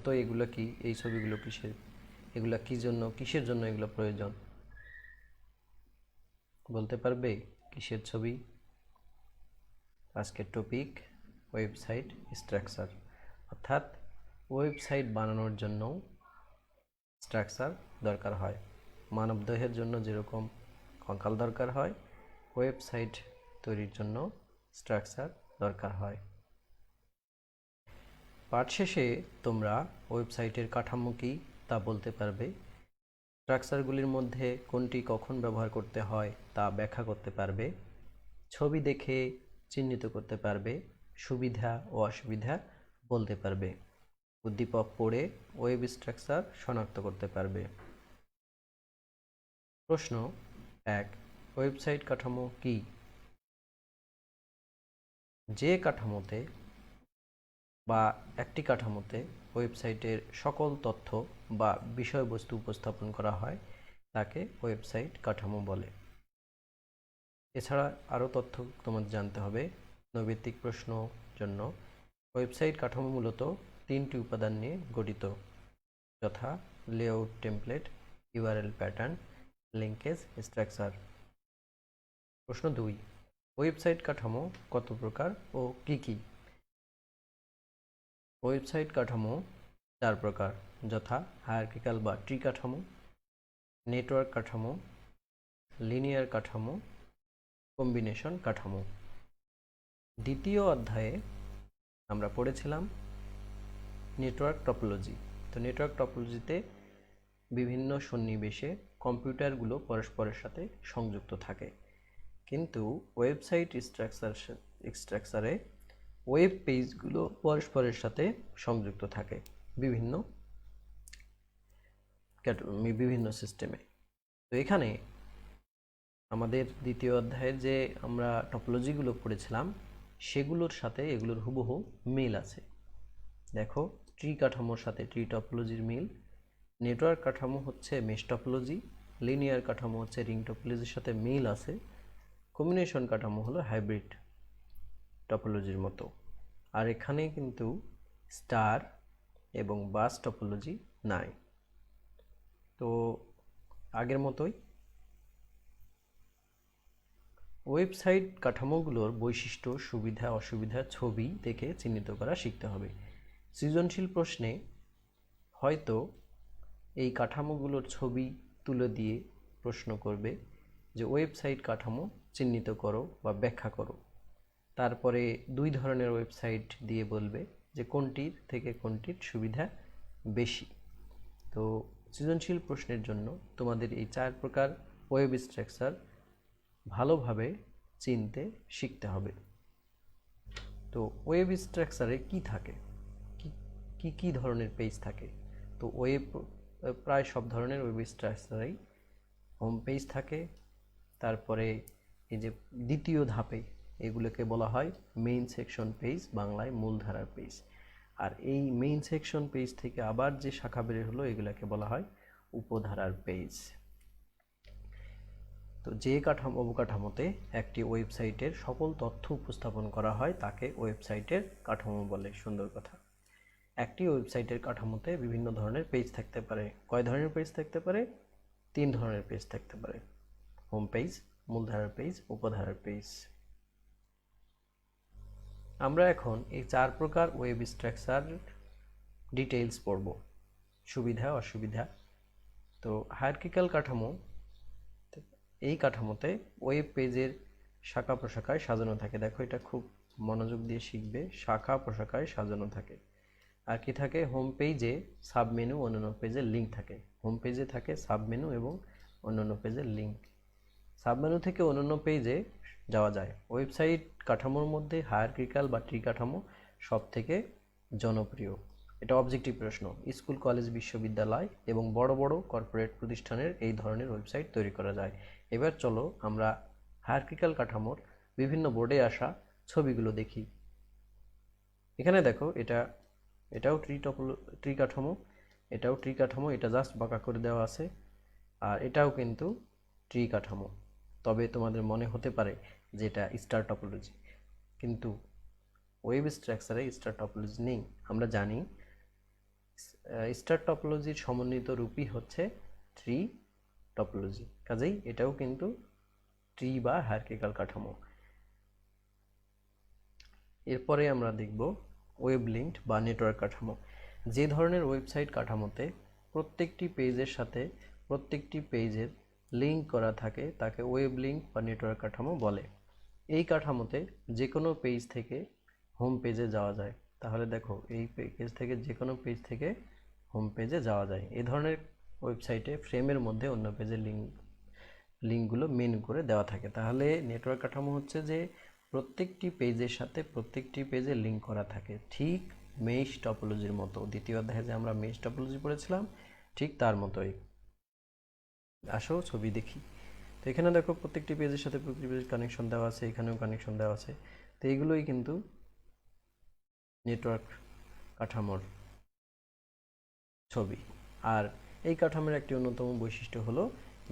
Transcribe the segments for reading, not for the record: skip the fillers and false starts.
তো এগুলো কি, এই ছবিগুলো কিসের, এগুলা কি জন্য, কিসের জন্য এগুলো প্রয়োজন বলতে পারবে? কিসের ছবি? আজকের টপিক ওয়েবসাইট স্ট্রাকচার, অর্থাৎ ওয়েবসাইট বানানোর জন্য স্ট্রাকচার দরকার হয়। মানবদেহের জন্য যেরকম কঙ্কাল দরকার হয়, ওয়েবসাইট তৈরির জন্য স্ট্রাকচার দরকার হয়। পাঠ শেষে তোমরা ওয়েবসাইটের কাঠামো কী তা বলতে পারবে, স্ট্রাকচারগুলির মধ্যে কোনটি কখন ব্যবহার করতে হয় তা ব্যাখ্যা করতে পারবে, ছবি দেখে চিহ্নিত করতে পারবে, সুবিধা ও অসুবিধা বলতে পারবে, উদ্দীপক পড়ে ওয়েব স্ট্রাকচার শনাক্ত করতে পারবে। প্রশ্ন 1, ওয়েবসাইট কাঠামো কি? যে কাঠামোতে বা একটি কাঠামোতে ওয়েবসাইটের সকল তথ্য বা বিষয়বস্তু উপস্থাপন করা হয় তাকে ওয়েবসাইট কাঠামো বলে। এছাড়া আরও তথ্য তোমাদের জানতে হবে নৈর্ব্যক্তিক প্রশ্ন জন্য। ওয়েবসাইট কাঠামো মূলত 3টি উপাদান নিয়ে গঠিত, যথা layout, template, URL pattern, linkage, structure. প্রশ্ন 2, ওয়েবসাইট কাঠামো কত প্রকার ও কি কি? ওয়েবসাইট কাঠামো 4 প্রকার, যথা হায়ারার্কিক্যাল বা ট্রি কাঠামো, নেটওয়ার্ক কাঠামো, লিনিয়ার কাঠামো, কম্বিনেশন কাঠামো। দ্বিতীয় অধ্যায়ে আমরা পড়েছিলাম নেটওয়ার্ক টপোলজি। তো নেটওয়ার্ক টপোলজিতে বিভিন্ন সন্নিবেশে কম্পিউটারগুলো পরস্পরের সাথে সংযুক্ত থাকে, কিন্তু ওয়েবসাইট স্ট্রাকচারে ওয়েব পেজগুলো পরস্পরের সাথে সংযুক্ত থাকে বিভিন্ন সিস্টেমে। তো এখানে আমাদের দ্বিতীয় অধ্যায়ের যে আমরা টপোলজিগুলো পড়েছিলাম সেগুলোর সাথে এগুলোর হুবহু মিল আছে। দেখো, ট্রি কাঠামোর সাথে ট্রি টপোলজির মিল, নেটওয়ার্ক কাঠামো হচ্ছে মেশ টপোলজি, লিনিয়ার কাঠামো হচ্ছে রিং টপোলজির সাথে মিল আছে, কম্বিনেশন কাঠামো হলো হাইব্রিড টপোলজির মতো। আর এখানে কিন্তু স্টার এবং বাস টপোলজি নাই। তো আগের মতোই ওয়েবসাইট কাঠামোগুলোর বৈশিষ্ট্য, সুবিধা অসুবিধা ছবি দেখে চিহ্নিত করা শিখতে হবে। সৃজনশীল প্রশ্নে হয়তো এই কাঠামোগুলোর ছবি তুলে দিয়ে প্রশ্ন করবে যে ওয়েবসাইট কাঠামো চিহ্নিত করো বা ব্যাখ্যা করো। তারপরে 2 ধরনের ওয়েবসাইট দিয়ে বলবে যে কোনটির থেকে কোনটির সুবিধা বেশি। তো সৃজনশীল প্রশ্নের জন্য তোমাদের এই 4 প্রকার ওয়েব স্ট্রাকচার ভালোভাবে চিনতে শিখতে হবে। তো ওয়েব স্ট্রাকচারে কি থাকে, কি ধরনের পেজ থাকে? তো প্রায় সব ধরনের ওয়েব স্ট্রাকচারেই হোম পেজ থাকে, তারপরে এই যে দ্বিতীয় ধাপে এগুলোকে বলা হয় মেইন সেকশন পেজ, বাংলায় মূলধারার পেজ। আর এই মেইন সেকশন পেজ থেকে আবার যে শাখা বের হলো এগুলোকে বলা হয় উপধারার পেজ। তো যে অবকাঠামোতে একটি ওয়েবসাইটের সকল তথ্য উপস্থাপন করা হয় তাকে ওয়েবসাইটের কাঠামো বলে। সুন্দর কথা। একটি ওয়েবসাইটের কাঠামোতে বিভিন্ন ধরনের পেজ থাকতে পারে। কয় ধরনের পেজ থাকতে পারে? 3 ধরনের পেজ থাকতে পারে, হোম পেজ, মূলধারার পেজ, উপধারার পেজ। আমরা এখন এই 4 প্রকার ওয়েব স্ট্রাকচার ডিটেইলস পড়ব, সুবিধা অসুবিধা। তো হায়ারার্কিক্যাল কাঠামো, এই কাঠামোতে ওয়েব পেজের শাখা প্রশাখায় সাজানো থাকে। দেখো, এটা খুব মনোযোগ দিয়ে শিখবে, শাখা প্রশাখায় সাজানো থাকে। আর কি থাকে? হোম পেজে সাবমেনু, অন্যান্য পেজে লিঙ্ক থাকে। হোম পেজে থাকে সাবমেনু এবং অন্যান্য পেজের লিঙ্ক। সাবমেনু থেকে অন্যান্য পেজে যাওয়া যায়। ওয়েবসাইট কাঠামোর মধ্যে হায়ারার্কিক্যাল বা ট্রি কাঠামো সব থেকে জনপ্রিয়। এটা অবজেক্টিভ প্রশ্ন। স্কুল, কলেজ, বিশ্ববিদ্যালয় এবং বড় বড় কর্পোরেট প্রতিষ্ঠানের এই ধরনের ওয়েবসাইট তৈরি করা যায়। এবার চলো আমরা হায়ারার্কিক্যাল কাঠামোর বিভিন্ন বোর্ডে আসা ছবিগুলো দেখি। এখানে দেখো, এটাও ট্রি কাঠামো, এটাও ট্রি কাঠামো, এটা জাস্ট বাঁকা করে দেওয়া আছে। আর এটাও কিন্তু ট্রি কাঠামো, তবে তোমাদের মনে হতে পারে যে এটা স্টার টপোলজি, কিন্তু ওয়েব স্ট্রাকচারে স্টার টপোলজি নেই। আমরা জানি স্টার টপোলজির সমন্বিত রূপই হচ্ছে ট্রি টপোলজি, কাজেই এটাও কিন্তু ট্রি বা হায়ারার্কিক্যাল কাঠামো। এরপরে আমরা দেখব ওয়েব লিঙ্কড বা নেটওয়ার্ক কাঠামো। যে ধরনের ওয়েবসাইট কাঠামোতে প্রত্যেকটি পেজের সাথে প্রত্যেকটি পেজের লিঙ্ক করা থাকে তাকে ওয়েব লিঙ্ক বা নেটওয়ার্ক কাঠামো বলে। এই কাঠামোতে যে কোনো পেজ থেকে হোম পেজে যাওয়া যায়। তাহলে দেখো এই পেজ থেকে যে কোনো পেজ থেকে হোম পেজে যাওয়া যায়। এই ধরনের ওয়েবসাইটে ফ্রেমের মধ্যে অন্য পেজের লিঙ্কগুলো মেনু করে দেওয়া থাকে। তাহলে নেটওয়ার্ক কাঠামো হচ্ছে যে প্রত্যেকটি পেজের সাথে প্রত্যেকটি পেজে লিঙ্ক করা থাকে, ঠিক মেশ টপোলজির মতো। দ্বিতীয় অধ্যায়ে যে আমরা মেশ টপোলজি পড়েছিলাম ঠিক তার মতোই। আসো ছবি দেখি। তো এখানে দেখো প্রত্যেকটি পেজের সাথে প্রত্যেকটি পেজের কানেকশন দেওয়া আছে, এখানেও কানেকশন দেওয়া আছে। তো এইগুলোই কিন্তু নেটওয়ার্ক কাঠামোর ছবি। আর এই কাঠামোর একটি অন্যতম বৈশিষ্ট্য হলো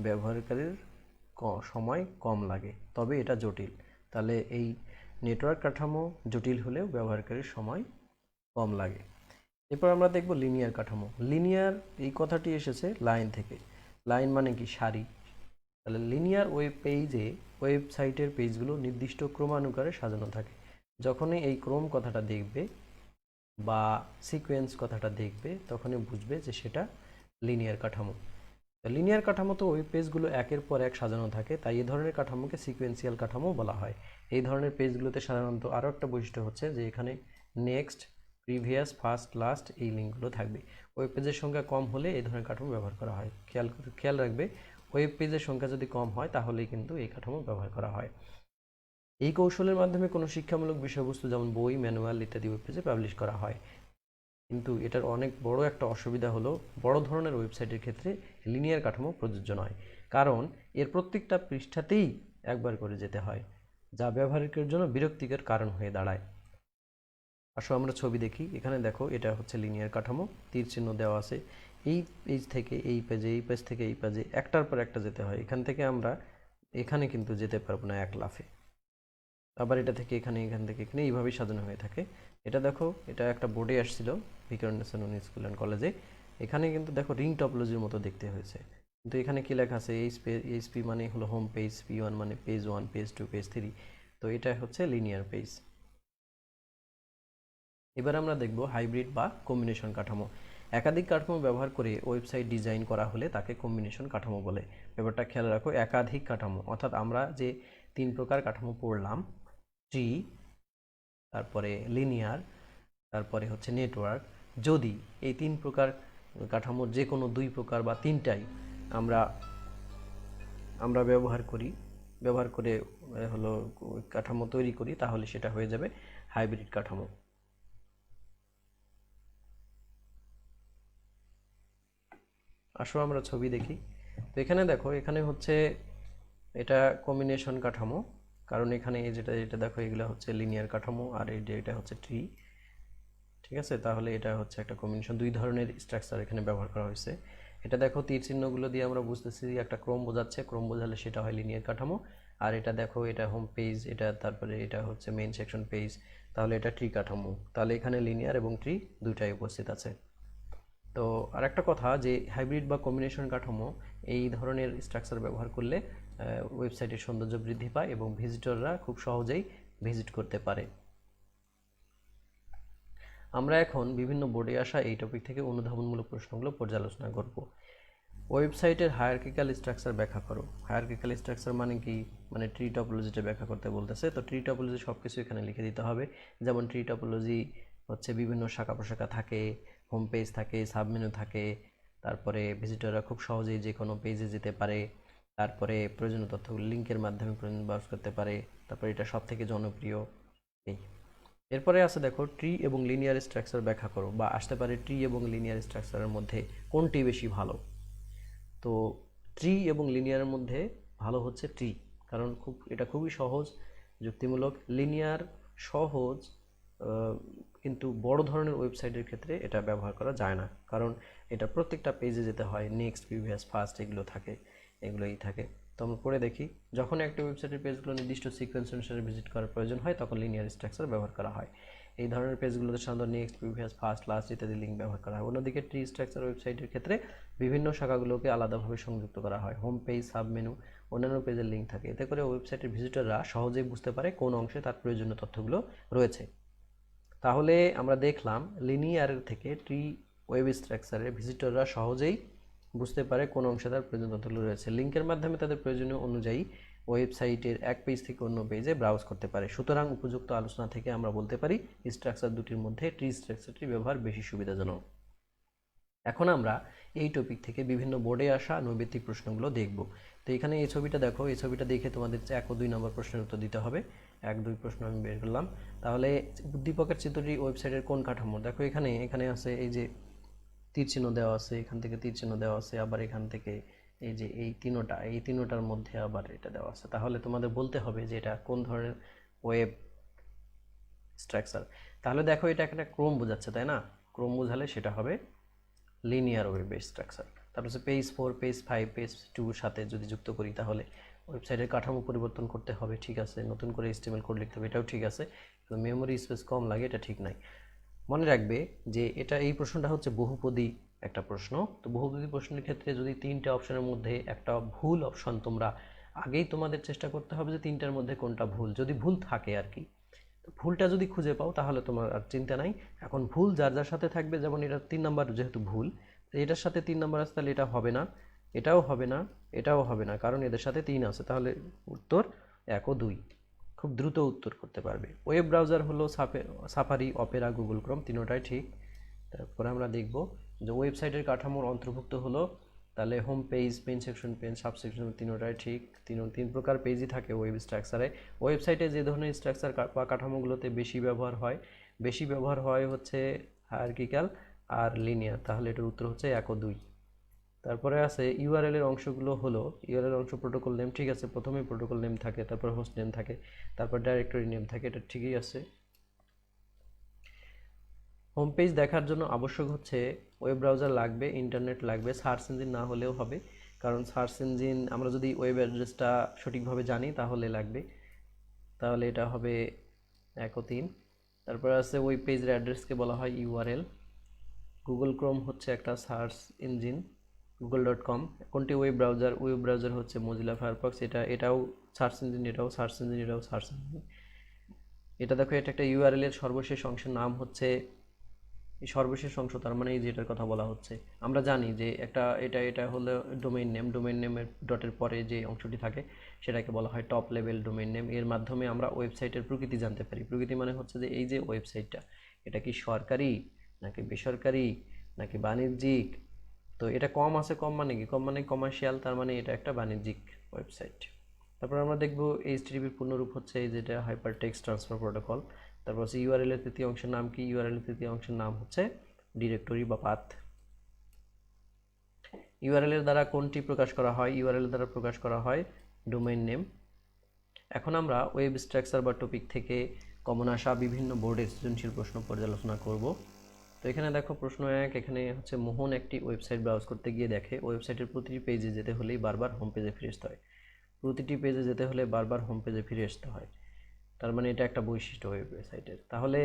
ব্যবহারকারীর সময় কম লাগে, তবে এটা জটিল। তাহলে এই নেটওয়ার্ক কাঠামো জটিল হলেও ব্যবহারকারীর সময় কম লাগে। এরপর আমরা দেখব লিনিয়ার কাঠামো। লিনিয়ার এই কথাটি এসেছে লাইন থেকে। লাইন মানে কি? সারি। তাহলে লিনিয়ার ওয়েবসাইটের পেজগুলো নির্দিষ্ট ক্রমানুসারে সাজানো থাকে। যখনই এই ক্রম কথাটা দেখবে বা সিকোয়েন্স কথাটা দেখবে তখনই বুঝবে যে সেটা লিনিয়ার কাঠামো। লিনিয়ার কাঠামোতে ওয়েব পেজগুলো একের পর এক সাজানো থাকে, তাই এই ধরনের কাঠামোকে সিকোয়েন্সিয়াল কাঠামো বলা হয়। এই ধরনের পেজগুলোতে সাধারণত আরও একটা বৈশিষ্ট্য হচ্ছে যে এখানে নেক্সট, প্রিভিয়াস, ফার্স্ট, লাস্ট এই লিঙ্কগুলো থাকবে। ওয়েব পেজের সংখ্যা কম হলে এই ধরনের কাঠামো ব্যবহার করা হয়। খেয়াল রাখবে, ওয়েব পেজের সংখ্যা যদি কম হয় তাহলেই কিন্তু এই কাঠামো ব্যবহার করা হয়। এই কৌশলের মাধ্যমে কোনো শিক্ষামূলক বিষয়বস্তু যেমন বই, ম্যানুয়াল ইত্যাদি ওয়েব পেজে পাবলিশ করা হয়। কিন্তু এটার অনেক বড় একটা অসুবিধা হলো বড় ধরনের ওয়েবসাইটের ক্ষেত্রে লিনিয়ার কাঠামো প্রযোজ্য নয়, কারণ এর প্রত্যেকটা পৃষ্ঠাতেই একবার করে যেতে হয়, যা ব্যবহারিকের জন্য বিরক্তিকর কারণ হয়ে দাঁড়ায়। আসো আমরা ছবি দেখি। এখানে দেখো এটা হচ্ছে লিনিয়ার কাঠামো, তীর চিহ্ন দেওয়া আছে। এই পেজ থেকে এই পেজে, এই পেজ থেকে এই পেজে একটার পর একটা যেতে হয়। এখান থেকে আমরা এখানে কিন্তু যেতে পারবো না এক লাফে। আবার এটা থেকে এখানে, এখান থেকে এখানে, এইভাবেই সাজানো হয়ে থাকে। এটা দেখো, এটা একটা বোর্ডে আসছিল ভিকারুননিসা নূন স্কুল অ্যান্ড কলেজে। এখানে কিন্তু দেখো রিং টপোলজির মতো দেখতে হয়েছে, কিন্তু এখানে কি লেখা আছে? এইচপি মানে হলো হোম পেজ, P1 মানে পেজ 1, পেজ 2, পেজ 3। তো এটা হচ্ছে লিনিয়ার পেজ। এবার আমরা দেখব হাইব্রিড বা কম্বিনেশন কাঠামো। একাধিক কাঠামো ব্যবহার করে ওয়েবসাইট ডিজাইন করা হলে তাকে কম্বিনেশন কাঠামো বলে। ব্যাপারটা খেয়াল রাখো, একাধিক কাঠামো, অর্থাৎ আমরা যে 3 প্রকার কাঠামো পড়লাম, ট্রি, তারপরে লিনিয়ার, তারপরে হচ্ছে নেটওয়ার্ক, যদি এই 3 প্রকার কাঠামোর যে কোনো 2 প্রকার বা 3টাই আমরা ব্যবহার করে হলো কাঠামো তৈরি করি, তাহলে সেটা হয়ে যাবে হাইব্রিড কাঠামো। আসো আমরা ছবি দেখি। তো এখানে দেখো, এখানে হচ্ছে এটা কম্বিনেশন কাঠামো, কারণ এখানে যেটা দেখো এগুলো হচ্ছে লিনিয়ার কাঠামো, আর এটা হচ্ছে ট্রি। ঠিক আছে, তাহলে এটা হচ্ছে একটা কম্বিনেশন, 2 ধরনের স্ট্রাকচার এখানে ব্যবহার করা হয়েছে। এটা দেখো তীর চিহ্নগুলো দিয়ে আমরা বুঝতেছি একটা ক্রম বোঝাচ্ছে, ক্রম বোঝালে সেটা হয় লিনিয়ার কাঠামো। আর এটা দেখো, এটা হোম পেজ, এটা তারপরে এটা হচ্ছে মেইন সেকশন পেজ, তাহলে এটা ট্রি কাঠামো। তাহলে এখানে লিনিয়ার এবং ট্রি দুইটাই উপস্থিত আছে। তো আরেকটা কথা, যে হাইব্রিড বা কম্বিনেশন কাঠামো এই ধরনের স্ট্রাকচার ব্যবহার করলে ওয়েবসাইটের সৌন্দর্য বৃদ্ধি পায় এবং ভিজিটররা খুব সহজেই ভিজিট করতে পারে। আমরা এখন বিভিন্ন বোর্ডে আসা এই টপিক থেকে অনুধাবনমূলক প্রশ্নগুলো পর্যালোচনা করব। ওয়েবসাইটের হায়ারার্কিক্যাল স্ট্রাকচার ব্যাখ্যা করো। হায়ারার্কিক্যাল স্ট্রাকচার মানে কি? মানে ট্রি টপোলজিটা ব্যাখ্যা করতে বলতেছে। তো ট্রি টপোলজি সব কিছু এখানে লিখে দিতে হবে। যেমন ট্রি টপোলজি হচ্ছে বিভিন্ন শাখা প্রশাখা থাকে, হোম পেজ থাকে, সাবমেনু থাকে, তারপরে ভিজিটররা খুব সহজেই যে কোনো পেজে যেতে পারে, তারপরে প্রয়োজনীয় তথ্যগুলো লিঙ্কের মাধ্যমে ব্রাউজ করতে পারে, তারপরে এটা সব থেকে জনপ্রিয়। এই এরপরে আছে দেখো, ট্রি এবং লিনিয়ার স্ট্রাকচার ব্যাখ্যা করো, বা আসতে পারে ট্রি এবং লিনিয়ার স্ট্রাকচারের মধ্যে কোনটি বেশি ভালো। তো ট্রি এবং লিনিয়ারের মধ্যে ভালো হচ্ছে ট্রি, কারণ এটা খুবই সহজ, যুক্তিমূলক। লিনিয়ার সহজ, কিন্তু বড় ধরনের ওয়েবসাইটের ক্ষেত্রে এটা ব্যবহার করা যায় না, কারণ এটা প্রত্যেকটা পেজে যেতে হয়, নেক্সট, প্রিভিয়াস, ফার্স্ট এগুলোই থাকে। তো আমরা পড়ে দেখি, যখন একটা ওয়েবসাইটের পেজগুলো নির্দিষ্ট সিকোয়েন্স অনুসারে ভিজিট করার প্রয়োজন হয় তখন লিনিয়ার স্ট্রাকচার ব্যবহার করা হয়। এই ধরনের পেজগুলোতে সাধারণত নেক্সট, প্রিভিয়াস, ফার্স্ট, লাস্ট ইত্যাদি লিঙ্ক ব্যবহার করা হয়। অন্যদিকে ট্রি স্ট্রাকচার ওয়েবসাইটের ক্ষেত্রে বিভিন্ন শাখাগুলোকে আলাদাভাবে সংযুক্ত করা হয়। হোম পেজ, সাব মেনু, অন্যান্য পেজের লিঙ্ক থাকে। এতে করে ওয়েবসাইটের ভিজিটররা সহজেই বুঝতে পারে কোন অংশে তার প্রয়োজনীয় তথ্যগুলো রয়েছে। তাহলে আমরা দেখলাম লিনিয়ারের থেকে ট্রি ওয়েব স্ট্রাকচারের ভিজিটররা সহজেই বুঝতে পারে কোন অংশে তার প্রয়োজনীয় তথ্যগুলো রয়েছে। লিঙ্কের মাধ্যমে তাদের প্রয়োজনীয় অনুযায়ী ওয়েবসাইটের এক পেজ থেকে অন্য পেজে ব্রাউজ করতে পারে। সুতরাং উপযুক্ত আলোচনা থেকে আমরা বলতে পারি স্ট্রাকচার দুটির মধ্যে ট্রি স্ট্রাকচারটির ব্যবহার বেশি সুবিধাজনক। এখন আমরা এই টপিক থেকে বিভিন্ন বোর্ডে আসা নৈবেত্তিক প্রশ্নগুলো দেখব। তো এখানে এই ছবিটা দেখো, এই ছবিটা দেখে তোমাদের 1 ও 2 নম্বর প্রশ্নের উত্তর দিতে হবে। 1-2 প্রশ্ন আমি বের করলাম। তাহলে উদ্দীপকের চিত্রটি ওয়েবসাইটের কোন কাঠামো? দেখো এখানে আছে এই যে তীর চিহ্ন দেওয়া আছে, এখান থেকে তীর চিহ্ন দেওয়া আছে, আবার এখান থেকে এই যে এই তিনোটার মধ্যে আবার এটা দেওয়া আছে। তাহলে তোমাদের বলতে হবে যে এটা কোন ধরনের ওয়েব স্ট্রাকচার। তাহলে দেখো এটা একটা ক্রম বোঝাচ্ছে, তাই না? ক্রম বোঝালে সেটা হবে লিনিয়ার ওয়েব স্ট্রাকচার। তারপর হচ্ছে পেজ 4, পেজ 5, পেজ 2 সাথে যদি যুক্ত করি তাহলে ওয়েবসাইটের কাঠামো পরিবর্তন করতে হবে, ঠিক আছে। নতুন করে HTML কোড লিখতে হবে, এটাও ঠিক আছে। কিন্তু মেমোরি স্পেস কম লাগে, এটা ঠিক নাই। মনে রাখবে যে এই প্রশ্নটা হচ্ছে বহুপদী একটা প্রশ্ন। তো বহুপদী প্রশ্নের ক্ষেত্রে যদি 3টে অপশনের মধ্যে একটা ভুল অপশন তোমরা আগেই তোমাদের চেষ্টা করতে হবে যে 3টার মধ্যে কোনটা ভুল, যদি ভুল থাকে আর কি। ভুলটা যদি খুঁজে পাও তাহলে তোমার আর চিন্তা নাই। এখন ভুল যার যার সাথে থাকবে, যেমন এটা 3 নাম্বার যেহেতু ভুল, তো এটার সাথে 3 নাম্বার আছে, তাহলে এটা হবে না, এটাও হবে না, এটাও হবে না, কারণ এদের সাথে 3 আছে। তাহলে উত্তর 1 ও 2। খুব দ্রুত উত্তর করতে পারবে। ওয়েব ব্রাউজার হলো সাফারি, অপেরা, গুগল ক্রোম, তিনোটাই ঠিক। তারপরে আমরা দেখব যে ওয়েবসাইটের কাঠামোর অন্তর্ভুক্ত হলো, তাহলে home page, main section, page, subsection, তিনোটাই ঠিক। তিন প্রকার পেজই থাকে ওয়েব স্ট্রাকচারে। ওয়েবসাইটে যে ধরনের স্ট্রাকচার বা কাঠামোগুলোতে বেশি ব্যবহার হয় হচ্ছে হায়ারার্কিক্যাল আর লিনিয়ার। তাহলে এটার উত্তর হচ্ছে 1 ও 2। তারপরে আছে ইউআরএল এর অংশগুলো হলো, ইউআরএল অংশ প্রোটোকল নেম, ঠিক আছে। প্রথমে প্রোটোকল নেম থাকে, তারপর হোস্ট নেম থাকে, তারপর ডাইরেক্টরি নেম থাকে, এটা ঠিকই আছে। হোম পেজ দেখার জন্য আবশ্যক হচ্ছে ওয়েব ব্রাউজার লাগবে, ইন্টারনেট লাগবে, সার্চ ইঞ্জিন না হলেও হবে, কারণ সার্চ ইঞ্জিন আমরা যদি ওয়েব অ্যাড্রেসটা সঠিকভাবে জানি তাহলে লাগবে। তাহলে এটা হবে 1 ও 3। তারপর আছে ওয়েব পেজের অ্যাড্রেসকে বলা হয় ইউআরএল। গুগল ক্রোম হচ্ছে একটা সার্চ ইঞ্জিন, google.com। কোনটি ওয়েব ব্রাউজার হচ্ছে মজিলা ফায়ারফক্স, এটাও সার্চ ইঞ্জিন, এটাও সার্চ ইঞ্জিন, এটাও সার্চ ইঞ্জিন। এটা দেখো, এটা একটা ইউআরএল এর সর্বশেষ অংশের নাম হচ্ছে, এই সর্বশেষ অংশ তার মানে এই যেটার কথা বলা হচ্ছে। আমরা জানি যে এটা হলো ডোমেইন নেমের ডটের পরে যে অংশটি থাকে সেটাকে বলা হয় টপ লেভেল ডোমেইন নেম। এর মাধ্যমে আমরা ওয়েবসাইটের প্রকৃতি জানতে পারি। প্রকৃতি মানে হচ্ছে যে এই যে ওয়েবসাইটটা, এটা কি সরকারি নাকি বেসরকারি নাকি বাণিজ্যিক। তো এটা কম আছে, কম মানে কমার্শিয়াল, তার মানে এটা একটা বাণিজ্যিক ওয়েবসাইট। তারপর আমরা দেখব এইচটিটিপির পূর্ণরূপ হচ্ছে যেটা হাইপার টেক্সট ট্রান্সফার প্রোটোকল। তারপর হচ্ছে ইউআরএল এর তৃতীয় অংশের নাম কি? ইউআরএল এর তৃতীয় অংশের নাম হচ্ছে ডিরেক্টরি বা পাথ। ইউআরএল এর দ্বারা কোনটি প্রকাশ করা হয়? ইউআরএল দ্বারা প্রকাশ করা হয় ডোমেইন নেম। এখন আমরা ওয়েব স্ট্রাকচার বা টপিক থেকে কমন আসা বিভিন্ন বোর্ডের সৃজনশীল প্রশ্ন পর্যালোচনা করব। তো এখানে দেখো প্রশ্ন 1, এখানে হচ্ছে মোহন একটি ওয়েবসাইট ব্রাউজ করতে গিয়ে দেখে ওয়েবসাইটের প্রতিটি পেজে যেতে হলেই বারবার হোম পেজে ফিরে আসতে হয়। প্রতিটি পেজে যেতে হলে বারবার হোম পেজে ফিরে আসতে হয়, তার মানে এটা একটা বৈশিষ্ট্য ওয়েবসাইটের। তাহলে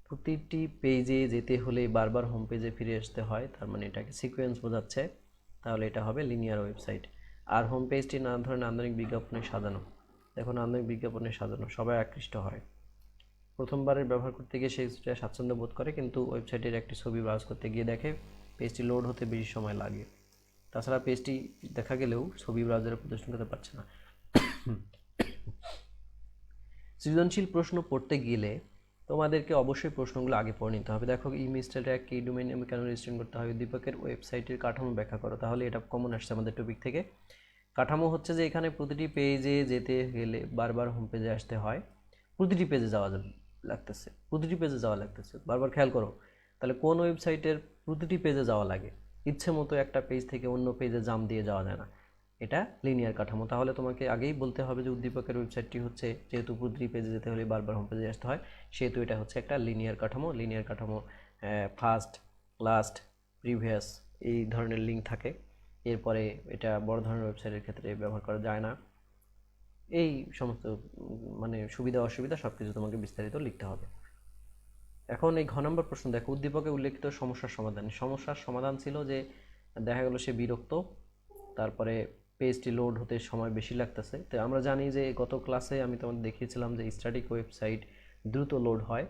প্রতিটি পেজে যেতে হলে বারবার হোম পেজে ফিরে আসতে হয়, তার মানে এটাকে সিকোয়েন্স বোঝাচ্ছে। তাহলে এটা হবে লিনিয়ার ওয়েবসাইট। আর হোম পেজটি নানা ধরনের নান্দনিক বিজ্ঞাপনে সাজানো। দেখো, নান্দনিক বিজ্ঞাপনে সাজানো, সবাই আকৃষ্ট হয়। প্রথমবারের ব্যবহার করতে গিয়ে সে স্বাচ্ছন্দ্য বোধ করে, কিন্তু ওয়েবসাইটের একটি ছবি ব্রাউজ করতে গিয়ে দেখে পেজটি লোড হতে বেশি সময় লাগে। তাছাড়া পেজটি দেখা গেলেও ছবি ব্রাউজারে প্রদর্শন করতে পারছে না। সৃজনশীল প্রশ্ন পড়তে গেলে তোমাদেরকে অবশ্যই প্রশ্নগুলো আগে পড়ে নিতে হবে। দেখো, ইমেজ ট্যাগ কি, ডোমেইন নেম কেন রেজিস্ট্রেশন করতে হবে, উদ্দীপকের ওয়েবসাইটের কাঠামো ব্যাখ্যা করো। তাহলে এটা কমন আসছে আমাদের টপিক থেকে। কাঠামো হচ্ছে যে এখানে প্রতিটি পেজে যেতে গেলে বারবার হোম পেজে আসতে হয়। প্রতিটি পেজে যাওয়া লাগতেছে, বারবার খেয়াল করো। তাহলে কোন ওয়েবসাইটের প্রতিটি পেজে যাওয়া লাগে? ইচ্ছে মতো একটা পেজ থেকে অন্য পেজে জাম্প দিয়ে যাওয়া যায় না, এটা লিনিয়ার কাঠামো। তাহলে তোমাকে আগেই বলতে হবে যে উদ্দীপকের ওয়েবসাইটটি হচ্ছে, যেহেতু প্রতিটি পেজে যেতে হলে বারবার হোম পেজে আসতে হয়, সেহেতু এটা হচ্ছে একটা লিনিয়ার কাঠামো। ফার্স্ট, লাস্ট, প্রিভিয়াস এই ধরনের লিঙ্ক থাকে। এরপরে এটা বড় ধরনের ওয়েবসাইটের ক্ষেত্রে ব্যবহার করা যায় না। এই সমস্ত মানে সুবিধা অসুবিধা সব কিছু তোমাকে বিস্তারিত লিখতে হবে। এখন এই ঘ নম্বর প্রশ্ন দেখো, উদ্দীপকে উল্লেখিত সমস্যার সমাধান। সমস্যার সমাধান ছিল যে দেখা গেল সে বিরক্ত, তারপরে পেজটি লোড হতে সময় বেশি লাগতেছে। তো আমরা জানি যে গত ক্লাসে আমি তোমাদের দেখিয়েছিলাম যে স্ট্যাটিক ওয়েবসাইট দ্রুত লোড হয়,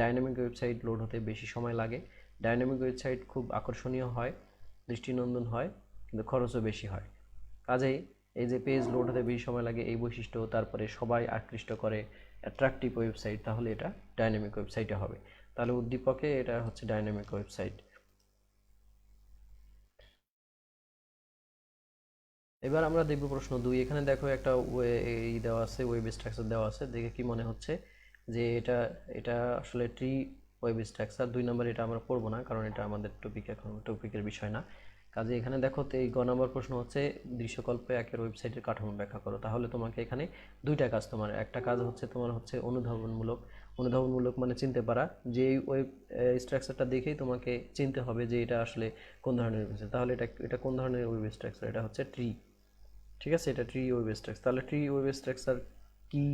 ডাইনামিক ওয়েবসাইট লোড হতে বেশি সময় লাগে। ডাইনামিক ওয়েবসাইট খুব আকর্ষণীয় হয়, দৃষ্টিনন্দন হয়, কিন্তু খরচও বেশি হয়। কাজেই এই যে পেজ লোড হতে বেশি সময় লাগে এই বৈশিষ্ট্য, তারপরে সবাই আকৃষ্ট করে, অ্যাট্রাকটিভ ওয়েবসাইট, তাহলে এটা ডাইনামিক ওয়েবসাইটে হবে। তাহলে উদ্দীপকে এটা হচ্ছে ডাইনামিক ওয়েবসাইট। এবার আমরা দেখব প্রশ্ন 2। এখানে দেখো একটা এই দেওয়া আছে, ওয়েব স্ট্রাকচার দেওয়া আছে, দেখে কি মনে হচ্ছে যে এটা এটা আসলে ট্রি ওয়েব স্ট্রাকচার। 2 নম্বর এটা আমরা পড়বো না, কারণ এটা আমাদের এখন টপিকের বিষয় না। কাজে এখানে দেখো তো এই গ নম্বর প্রশ্ন হচ্ছে দৃশ্যকল্পে একের ওয়েবসাইটের কাঠামো ব্যাখ্যা করো। তাহলে তোমাকে এখানে দুইটা কাজ, তোমার একটা কাজ হচ্ছে তোমার হচ্ছে অনুধাবনমূলক। অনুধাবনমূলক মানে চিনতে পারা, যে এই ওয়েব স্ট্রাকচারটা দেখেই তোমাকে চিনতে হবে যে এটা আসলে কোন ধরনের ওয়েবসাইট। তাহলে এটা কোন ধরনের ওয়েব স্ট্রাকচার? এটা হচ্ছে ট্রি। ঠিক আছে, এটা ট্রি ওয়েব স্ট্রাকচার। তাহলে ট্রি ওয়েব স্ট্রাকচার কি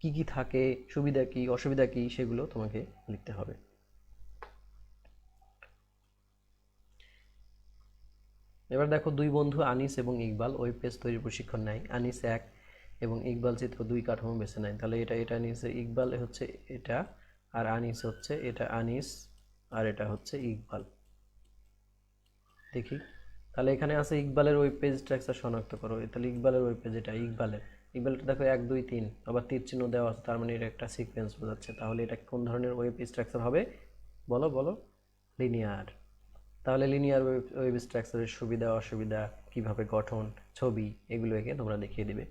কি কি থাকে, সুবিধা কি, অসুবিধা কি, সেগুলো তোমাকে লিখতে হবে। এবার দেখো, দুই বন্ধু আনিস এবং ইকবাল ওয়েব পেজ তৈরির প্রশিক্ষণ নেয়। আনিস 1 এবং ইকবাল চিত্র 2 কাঠামো বেছে নেয়। তাহলে এটা নিচে ইকবাল হচ্ছে এটা, আর আনিস হচ্ছে এটা আনিস, আর এটা হচ্ছে ইকবাল। দেখি, তাহলে এখানে আছে ইকবালের ওয়েব পেজ স্ট্রাকচার শনাক্ত করো। তাহলে ইকবালের ওয়েব পেজ এটা ইকবালটা দেখো 1 2 3 আবার তীর চিহ্ন দেওয়া আছে, তার মানে এটা একটা সিকোয়েন্স বোঝাচ্ছে। তাহলে এটা কোন ধরনের ওয়েব স্ট্রাকচার হবে? বলো বলো। লিনিয়ার। তাহলে লিনিয়ার ওয়েব স্ট্রাকচারের সুবিধা অসুবিধা, কিভাবে গঠন, ছবি, এগুলো একে তোমরা দেখিয়ে দিবে।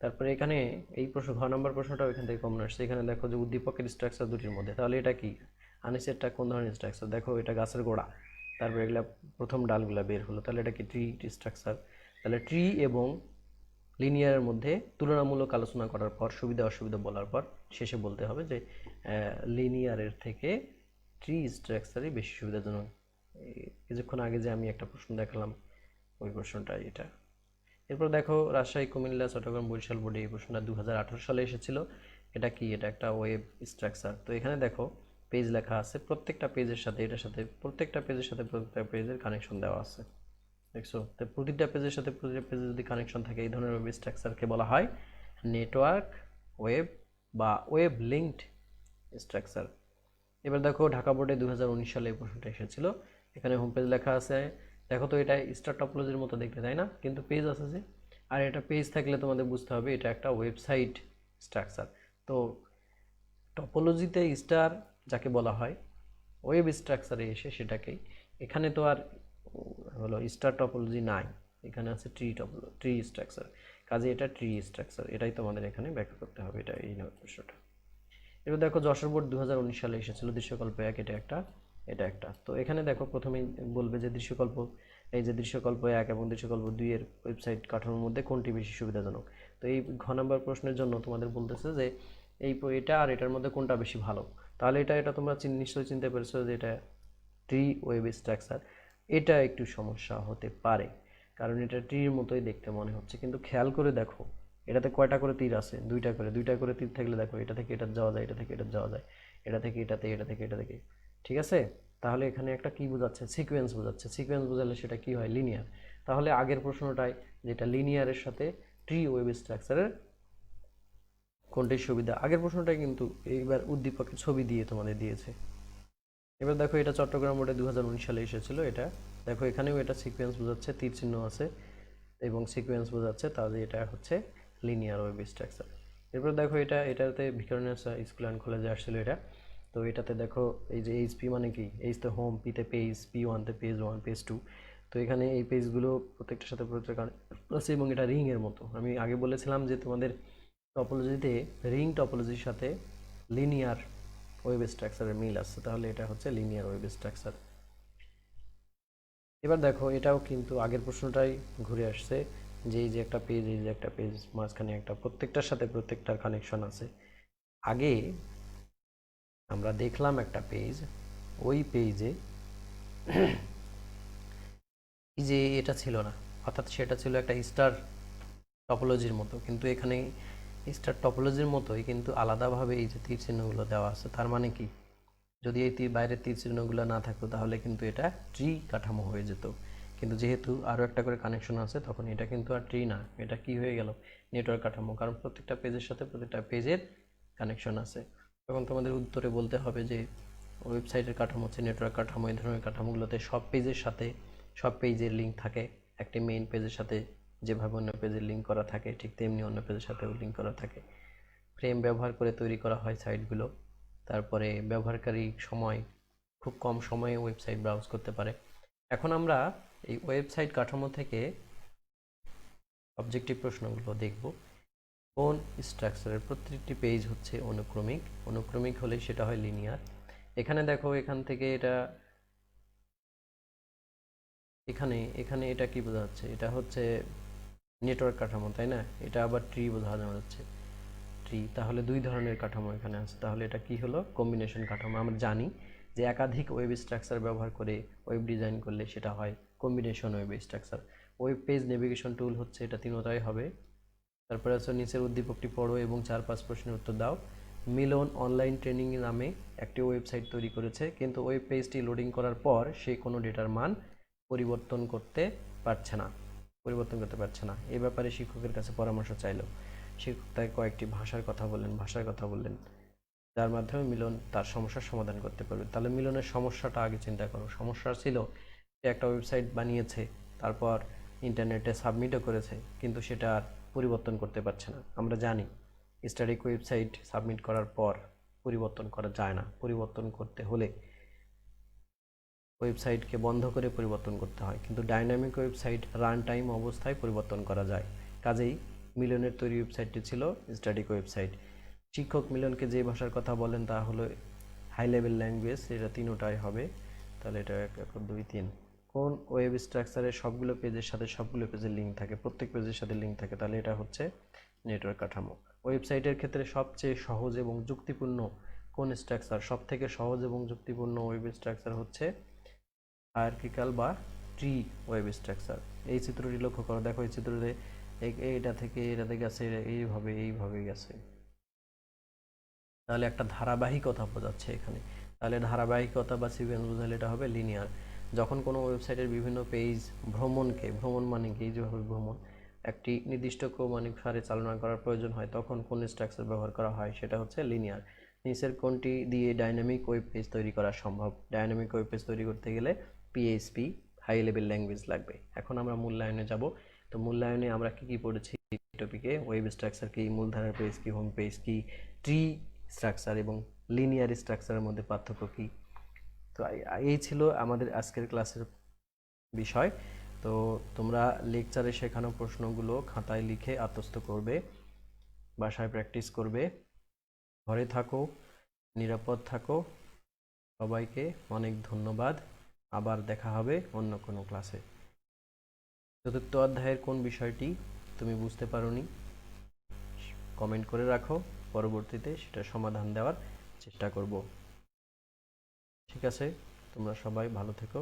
তারপরে এখানে এই প্রশ্ন, ঘ নম্বর প্রশ্নটাও এখান থেকে কমন আসছে। এখানে দেখো যে উদ্দীপকের স্ট্রাকচার দুটির মধ্যে, তাহলে এটা কি? আনিসেরটা কোন ধরনের স্ট্রাকচার? দেখো এটা গাছের গোড়া, তারপরে এগুলা প্রথম ডালগুলা বের হলো, তাহলে এটা কি ট্রি স্ট্রাকচার। তাহলে ট্রি এবং লিনিয়ারের মধ্যে তুলনামূলক আলোচনা করার পর, সুবিধা অসুবিধা বলার পর শেষে বলতে হবে যে লিনিয়ারের থেকে ট্রি স্ট্রাকচারই বেশি সুবিধাজনক। কিছুক্ষণ আগে যে আমি একটা প্রশ্ন দেখালাম, ওই প্রশ্নটা এটা। এরপর দেখো, রাজশাহী, কুমিল্লা, চট্টগ্রাম, বরিশাল বোর্ডে এই প্রশ্নটা 2018 সালে এসেছিল। এটা কি? এটা একটা ওয়েব স্ট্রাকচার। তো এখানে দেখো পেজ লেখা আছে, প্রত্যেকটা পেজের সাথে প্রত্যেকটা পেজের কানেকশন দেওয়া আছে। দেখছো, তো প্রতিটা পেজের সাথে প্রতিটা পেজে যদি কানেকশন থাকে, এই ধরনের ওয়েব স্ট্রাকচারকে বলা হয় নেটওয়ার্ক ওয়েব বা ওয়েব লিঙ্কড স্ট্রাকচার। এবার দেখো, ঢাকা বোর্ডে 2019 সালে এই প্রশ্নটা এসেছিল। এখানে হোম পেজ লেখা আছে, দেখো তো এটা স্টার টপোলজির মতো দেখতে, তাই না? কিন্তু পেজ আছে যে, আর এটা পেজ থাকলে তোমাদের বুঝতে হবে এটা একটা ওয়েবসাইট স্ট্রাকচার। তো টপোলজিতে স্টার যাকে বলা হয়, ওয়েব স্ট্রাকচারে এসে সেটাকেই, এখানে তো আর হলো স্টার টপোলজি নাই, এখানে আছে ট্রি স্ট্রাকচার। কাজে এটা ট্রি স্ট্রাকচার, এটাই তোমাদের এখানে ব্যাখ্যা করতে হবে, এটা এই প্রশ্নটা। এবার দেখো, যশোর বোর্ড 2019 সালে এসেছিল দৃশ্যকল্প 1, এটা একটা। তো এখানে দেখো প্রথমেই বলবে যে দৃশ্যকল্প, এই যে দৃশ্যকল্প 1 এবং দৃশ্যকল্প 2 এর ওয়েবসাইট কাঠামোর মধ্যে কোনটি বেশি সুবিধাজনক। তো এই ঘ নম্বর প্রশ্নের জন্য তোমাদের বলতেছে যে এটা আর এটার মধ্যে কোনটা বেশি ভালো। তাহলে এটা তোমরা নিশ্চয়ই চিনতে পেরেছো যে এটা ট্রি ওয়েব স্ট্রাকচার। এটা একটু সমস্যা হতে পারে, কারণ এটা ট্রির মতোই দেখতে মনে হচ্ছে, কিন্তু খেয়াল করে দেখো এটাতে কয়টা করে তীর আছে? দুইটা করে তীর থাকলে দেখো এটা থেকে এটা যাওয়া যায়, এটা থেকে এটা যাওয়া যায়, এটা থেকে এটাতে, এটা থেকে এটা থেকে। ঠিক আছে, তাহলে এখানে একটা কি বোঝাচ্ছে? সিকোয়েন্স বোঝাচ্ছে। সিকোয়েন্স বোঝালে সেটা কি হয়? লিনিয়ার। তাহলে আগের প্রশ্নটাই, যেটা লিনিয়ারের সাথে ট্রি ওয়েব স্ট্রাকচারের কোনটির সুবিধা, আগের প্রশ্নটাই কিন্তু এইবার উদ্দীপকের ছবি দিয়ে তোমাদের দিয়েছে। এবার দেখো, এটা চট্টগ্রাম বোর্ডে 2019 সালে এসেছিল। এটা দেখো, এখানেও এটা সিকোয়েন্স বোঝাচ্ছে, তীর চিহ্ন আছে এবং সিকোয়েন্স বোঝাচ্ছে, তাহলে এটা হচ্ছে লিনিয়ার ওয়েব স্ট্রাকচার। এরপর দেখো, এটাতে ভিকারুননিসা স্কুল অ্যান্ড কলেজে আসছিল এটা। তো এটাতে দেখো, এই যে এইচপি মানে কি? এইচ তো হোম, পিতে পেজ, P1 তে পেজ 1, পেজ 2। তো এখানে এই পেজগুলো প্রত্যেকটার সাথে প্রত্যেকটা আছে, এবং এটা রিং এর মতো। আমি আগে বলেছিলাম যে তোমাদের টপোলজিতে রিং টপোলজির সাথে লিনিয়ার ওয়েব স্ট্রাকচারের মিল আছে, তাহলে এটা হচ্ছে লিনিয়ার ওয়েব স্ট্রাকচার। এবার দেখো, এটাও কিন্তু আগের প্রশ্নটাই ঘুরে আসছে, যে এই যে একটা পেজ, এই যে একটা পেজ, মাঝখানে একটা, প্রত্যেকটার সাথে প্রত্যেকটার কানেকশন আছে। আগে আমরা দেখলাম একটা পেজ, ওই পেজে এই যে এটা ছিল না, অর্থাৎ সেটা ছিল একটা স্টার টপোলজির মতো, কিন্তু এখানে স্টার টপোলজির মতোই কিন্তু আলাদাভাবে এই যে তীর চিহ্নগুলো দেওয়া আছে। তার মানে কি? যদি এই বাইরের তীর চিহ্নগুলো না থাকতো তাহলে কিন্তু এটা ট্রি কাঠামো হয়ে যেত, কিন্তু যেহেতু আরও একটা করে কানেকশন আছে তখন এটা কিন্তু আর ট্রি না, এটা কি হয়ে গেল, নেটওয়ার্ক কাঠামো, কারণ প্রত্যেকটা পেজের সাথে প্রত্যেকটা পেজের কানেকশন আছে। তখন তোমাদের উত্তরে বলতে হবে যে ওয়েবসাইটের কাঠামো হচ্ছে নেটওয়ার্ক কাঠামো। এই ধরনের কাঠামোগুলোতে সব পেজের সাথে সব পেজের লিঙ্ক থাকে, একটি মেইন পেজের সাথে যেভাবে অন্য পেজের লিঙ্ক করা থাকে ঠিক তেমনি অন্য পেজের সাথেও লিঙ্ক করা থাকে। ফ্রেম ব্যবহার করে তৈরি করা হয় সাইটগুলো। তারপরে ব্যবহারকারী খুব কম সময়ে ওয়েবসাইট ব্রাউজ করতে পারে। এখন আমরা এই ওয়েবসাইট কাঠামো থেকে অবজেক্টিভ প্রশ্নগুলো দেখব। কোন স্ট্রাকচারের প্রত্যেকটি পেজ হচ্ছে অনুক্রমিক, অনুক্রমিক হলে সেটা হয় লিনিয়ার। এখানে দেখো এখান থেকে এখানে এখানে এটা কি বোঝা যাচ্ছে, এটা হচ্ছে নেটওয়ার্ক কাঠামো, তাই না? এটা আবার ট্রি বোঝা যাচ্ছে, ট্রি। তাহলে দুই ধরনের কাঠামো এখানে আছে, তাহলে এটা কি হলো, কম্বিনেশন কাঠামো। আমরা জানি যে একাধিক ওয়েব স্ট্রাকচার ব্যবহার করে ওয়েব ডিজাইন করলে সেটা হয় combination web structure. Web page navigation tool হচ্ছে এটা, তিনটাই হবে। তারপরে আছে নিচের উদ্দীপকটি পড়ো এবং 4-5 প্রশ্নের উত্তর দাও। মিলন অনলাইন ট্রেনিং নামে একটি ওয়েবসাইট তৈরি করেছে, কিন্তু ওয়েব পেজটি লোডিং করার পর সে কোনো ডেটার মান পরিবর্তন করতে পারছে না। এই ব্যাপারে শিক্ষকের কাছে পরামর্শ চাইল। শিক্ষক তাকে কয়েকটি ভাষার কথা বললেন যার মাধ্যমে মিলন তার সমস্যার সমাধান করতে পারবে। তাহলে মিলনের সমস্যাটা আগে চিন্তা করো। সমস্যা ছিল সে একটা ওয়েবসাইট বানিয়েছে, তারপর ইন্টারনেটে সাবমিটও করেছে, কিন্তু সেটা আর পরিবর্তন করতে পারছে না। আমরা জানি স্ট্যাটিক ওয়েবসাইট সাবমিট করার পর পরিবর্তন করা যায় না, পরিবর্তন করতে হলে ওয়েবসাইটকে বন্ধ করে পরিবর্তন করতে হয়, কিন্তু ডাইনামিক ওয়েবসাইট রান টাইম অবস্থায় পরিবর্তন করা যায়। কাজেই মিলনের তৈরি ওয়েবসাইটটি ছিল স্ট্যাটিক ওয়েবসাইট। শিক্ষক মিলনকে যে ভাষার কথা বলেন তা হলো হাই লেভেল ল্যাঙ্গুয়েজ, এটা তিনটাই হবে। তাহলে এটা 1, 2, 3। কোন ওয়েব স্ট্রাকচারের সবগুলো পেজের সাথে সবগুলো পেজের লিঙ্ক থাকে, প্রত্যেক পেজের সাথে লিঙ্ক থাকে, তাহলে এটা হচ্ছে নেটওয়ার্ক কাঠামো। ওয়েবসাইটের ক্ষেত্রে সবচেয়ে সহজ এবং যুক্তিপূর্ণ কোন স্ট্রাকচার, সবথেকে সহজ এবং যুক্তিপূর্ণ ওয়েব স্ট্রাকচার হচ্ছে হায়ারার্কিক্যাল বা ট্রি ওয়েব স্ট্রাকচার। এই চিত্রটি লক্ষ্য করো, দেখো এই চিত্রতে এটা থেকে এটাতে গেছে, এইভাবে গেছে, তাহলে একটা ধারাবাহিকতা বোঝাচ্ছে এখানে। তাহলে ধারাবাহিকতা বা সিকোয়েন্স বোঝালে এটা হবে লিনিয়ার। যখন কোনো ওয়েবসাইটের বিভিন্ন পেজ ভ্রমণ মানে কি, যেভাবে ভ্রমণ একটি নির্দিষ্ট ক্রমানুসারে চালনা করার প্রয়োজন হয় তখন কোন স্ট্রাকচার ব্যবহার করা হয়, সেটা হচ্ছে লিনিয়ার। নিচের কোনটি দিয়ে ডাইনামিক ওয়েব পেজ তৈরি করা সম্ভব? ডাইনামিক ওয়েব পেজ তৈরি করতে গেলে পিএইচপি হাই লেভেল ল্যাঙ্গুয়েজ লাগবে। এখন আমরা মূল্যায়নে যাব। তো মূল্যায়নে আমরা কি পড়েছি টপিকে? ওয়েব স্ট্রাকচার কি, মূলধারার পেজ কি, হোম পেজ কি, ট্রি স্ট্রাকচার এবং লিনিয়ার স্ট্রাকচারের মধ্যে পার্থক্য কি। তো এই ছিল আমাদের আজকের ক্লাসের বিষয়। তো তোমরা লেকচারে শেখানো প্রশ্নগুলো খাতায় লিখে আত্মস্থ করবে, বাসায় প্র্যাকটিস করবে। ঘরে থাকো, নিরাপদ থাকো। সবাইকে অনেক ধন্যবাদ। আবার দেখা হবে অন্য কোনো ক্লাসে। চতুর্থ অধ্যায়ের কোন বিষয়টি তুমি বুঝতে পারোনি কমেন্ট করে রাখো, পরবর্তীতে সেটা সমাধান দেওয়ার চেষ্টা করব। ঠিক আছে, তোমরা সবাই ভালো থেকো।